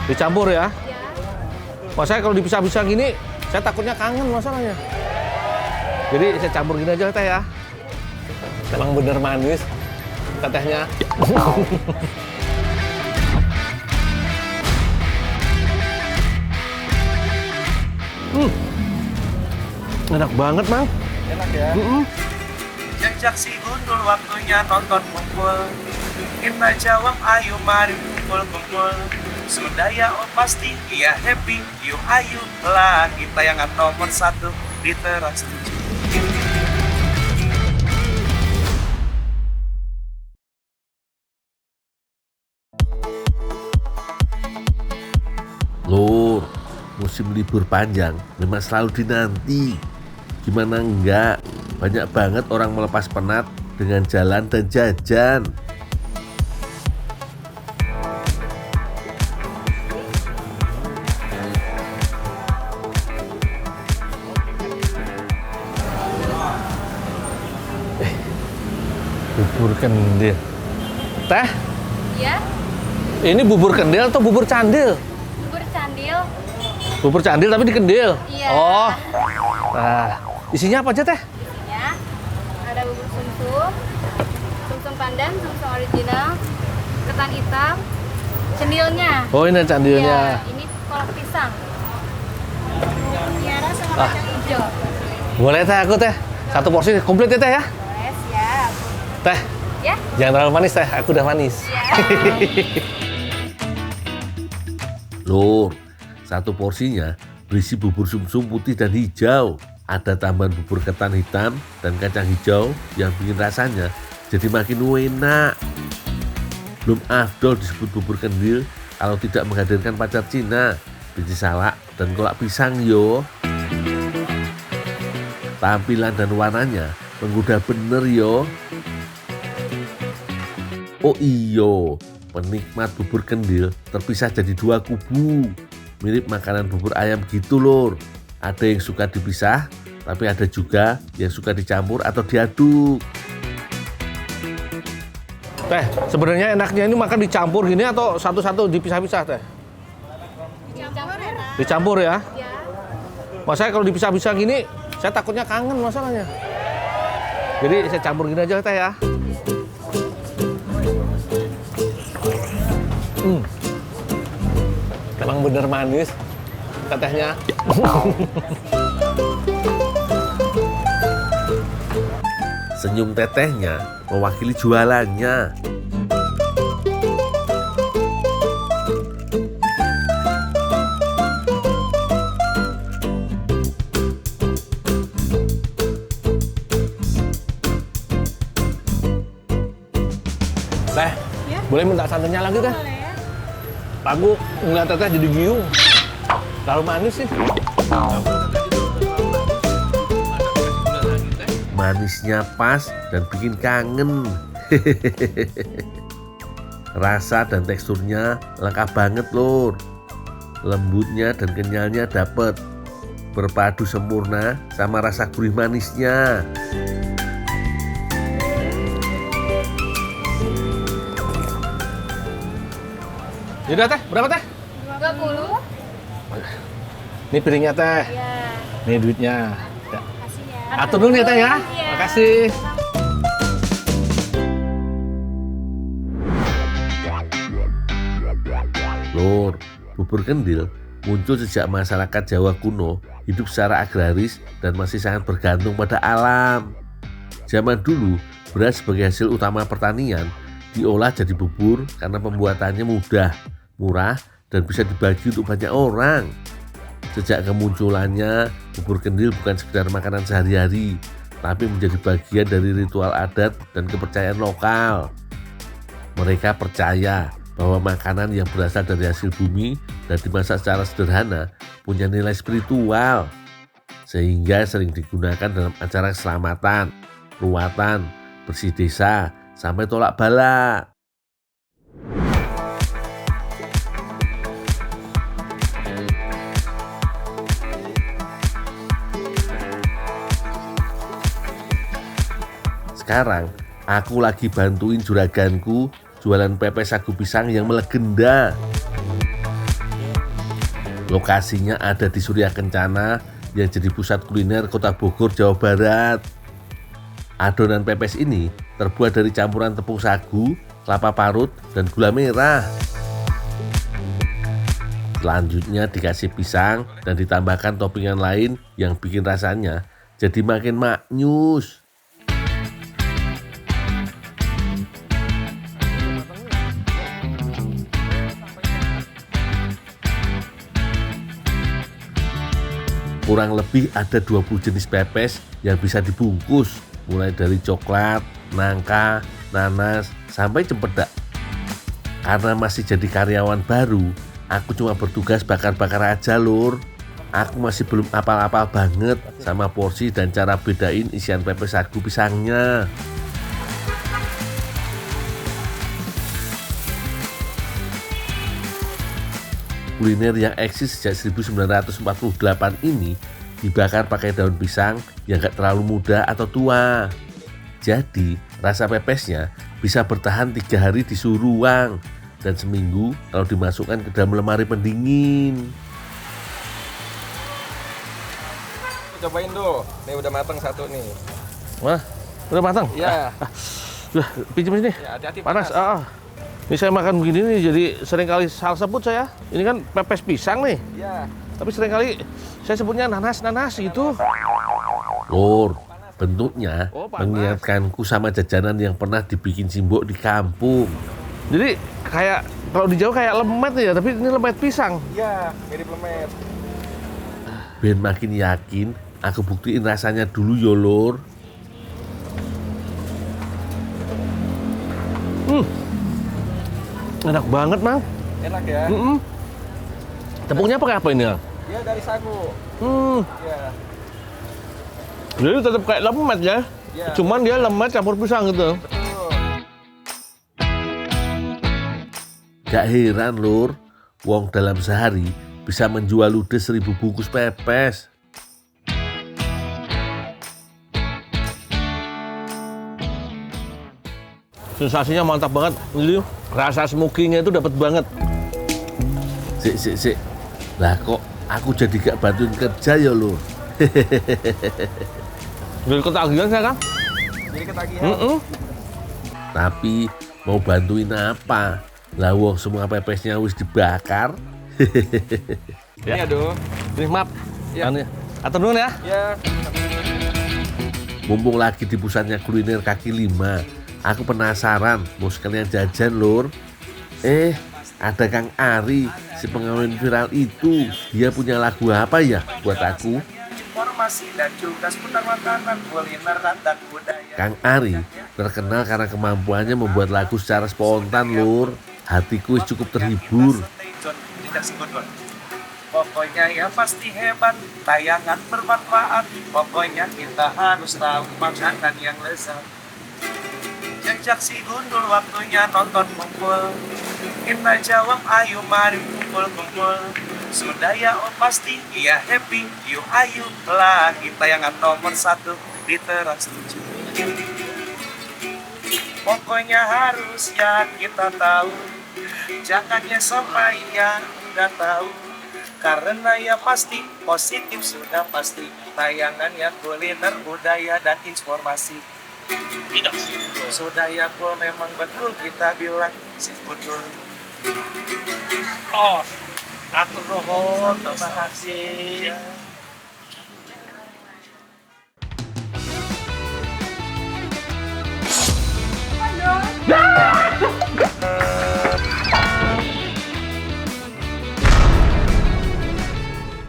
Dicampur ya? Ya. Mas saya kalau dipisah-pisah gini, saya takutnya kangen masalahnya. Jadi saya campur gini aja teh ya. Emang bener manis tetehnya. Enak banget, Mang. Enak ya. Jajak si gundul waktunya nonton kumpul. Kita jawab ayo mari kumpul-kumpul. Sudaya oh pasti iya happy. Yuk ayo lah kita yang nomor 1 di teras 7. Lur, musim libur panjang memang selalu dinanti. Gimana enggak? Banyak banget orang melepas penat dengan jalan dan jajan. Bubur kendil. Teh, Ya. ini bubur kendil atau bubur candil? Bubur candil. Bubur candil tapi di kendil. Iya. Oh. Nah, isinya apa aja teh? Isinya ada bubur sumsum, sumsum pandan, sumsum original, ketan hitam, cendilnya. Oh, ini candilnya. Ya, ini kolak pisang. Tiara sama Ah. kacang hijau. Boleh teh aku teh. Satu porsi komplit ya teh ya? Boleh, siap. Teh, Ya? jangan terlalu manis teh. Aku udah manis. Ya. Lur, satu porsinya berisi bubur sumsum putih dan hijau. Ada tambahan bubur ketan hitam dan kacang hijau yang bikin rasanya jadi makin enak. Belum afdol disebut bubur kendil kalau tidak menghadirkan pacar Cina, biji salak dan kolak pisang yo. Tampilan dan warnanya menggoda bener yo. Oh iyo, penikmat bubur kendil terpisah jadi dua kubu. Mirip makanan bubur ayam gitu lur. Ada yang suka dipisah, tapi ada juga yang suka dicampur atau diaduk. Teh, sebenarnya enaknya ini makan dicampur gini atau satu-satu dipisah-pisah teh? Dicampur ya? Dicampur ya? Ya. Mas saya kalau dipisah-pisah gini, saya takutnya kangen masalahnya. Jadi saya campur gini aja teh ya. Emang bener manis tetehnya. Senyum tetehnya mewakili jualannya. Teh, Ya? boleh minta santannya lagi teh? Boleh ya? Aku ngeliat teteh jadi giung. Terlalu manis sih. Manisnya pas dan bikin kangen. Rasa dan teksturnya lengkap banget lur. Lembutnya dan kenyalnya dapet. Berpadu sempurna sama rasa gurih manisnya. Yaudah teh, berapa teh? 20. Ini piringnya teh, Ya. ini duitnya. Ya. Kasih ya. Atur dulu ya teh ya. Iya. Makasih. Lur, bubur kendil muncul sejak masyarakat Jawa kuno hidup secara agraris dan masih sangat bergantung pada alam. Zaman dulu, beras sebagai hasil utama pertanian diolah jadi bubur karena pembuatannya mudah, murah, dan bisa dibagi untuk banyak orang. Sejak kemunculannya, bubur kendil bukan sekedar makanan sehari-hari, tapi menjadi bagian dari ritual adat dan kepercayaan lokal. Mereka percaya bahwa makanan yang berasal dari hasil bumi dan dimasak secara sederhana punya nilai spiritual, sehingga sering digunakan dalam acara keselamatan, ruatan, bersih desa, sampai tolak bala. Sekarang aku lagi bantuin juraganku jualan pepes sagu pisang yang melegenda. Lokasinya ada di Surya Kencana yang jadi pusat kuliner Kota Bogor, Jawa Barat. Adonan pepes ini terbuat dari campuran tepung sagu, kelapa parut, dan gula merah. Selanjutnya dikasih pisang dan ditambahkan toppingan lain yang bikin rasanya jadi makin maknyus. Kurang lebih ada 20 jenis pepes yang bisa dibungkus, mulai dari coklat, nangka, nanas, sampai cempedak. Karena masih jadi karyawan baru, aku cuma bertugas bakar-bakar aja lur. Aku masih belum apal-apal banget sama porsi dan cara bedain isian pepes sagu pisangnya. Kuliner yang eksis sejak 1948 ini dibakar pakai daun pisang yang gak terlalu muda atau tua. Jadi rasa pepesnya bisa bertahan 3 hari di suhu ruang dan seminggu kalau dimasukkan ke dalam lemari pendingin. Cobain tuh, nih udah matang satu nih. Wah, udah matang? Iya. Udah, pinjam sini. Ya, hati-hati Panas. Ini saya makan begini nih, jadi sering kali salah sebut saya. Ini kan pepes pisang nih. Iya. Tapi sering kali saya sebutnya nanas gitu. Lur, bentuknya Oh, panas. mengingatkanku sama jajanan yang pernah dibikin Simbok di kampung. Jadi kayak kalau di Jawa kayak lemet ya, tapi ini lemet pisang. Iya, mirip lemet. Ben makin yakin, aku buktiin rasanya dulu yo lur. Enak banget, Mang. Enak ya? Tepungnya pakai apa ini, Mang? Iya, dari sagu. Iya. Jadi tetap kayak lemet ya. Iya. Cuman dia lemet campur pisang gitu. Betul. Gak heran lur, wong dalam sehari bisa menjual ludes 1000 bungkus pepes. Sensasinya mantap banget. Jadi rasa smoky-nya itu dapat banget. Sik. Lah kok aku jadi gak bantuin kerja ya lur? Jadi ketagihan saya kan? Jadi ketagihan. Tapi mau bantuin apa? Lah wong semua pepesnya wis dibakar. Ini aduh. Ini maaf. Iya. Atur dulu ya. Iya. Mumpung lagi di pusatnya kuliner kaki 5, aku penasaran mau sekalian jajan lur. Ada Kang Ari, si pengawin viral itu. Dia punya lagu apa ya buat aku? Informasi dan juga seputar makanan, kuliner, dan budaya. Kang Ari terkenal karena kemampuannya membuat lagu secara spontan lur. Hatiku cukup terhibur. Pokoknya ya pasti hebat, tayangan bermanfaat. Pokoknya kita harus tahu makanan yang lezat. Jejak si gundul waktunya nonton kumpul. Kita jawab ayo mari kumpul-kumpul. Sudah ya oh pasti iya happy. Yuk ayo lagi tayangan nomor 1 di Trans 7. Pokoknya harus ya kita tahu. Jangan ya sampai yang nggak tahu. Karena ya pasti positif sudah pasti. Tayangannya kuliner, budaya, dan informasi. Sudah ya kok memang betul kita bilang si betul. Oh, aku nuhun terima kasih.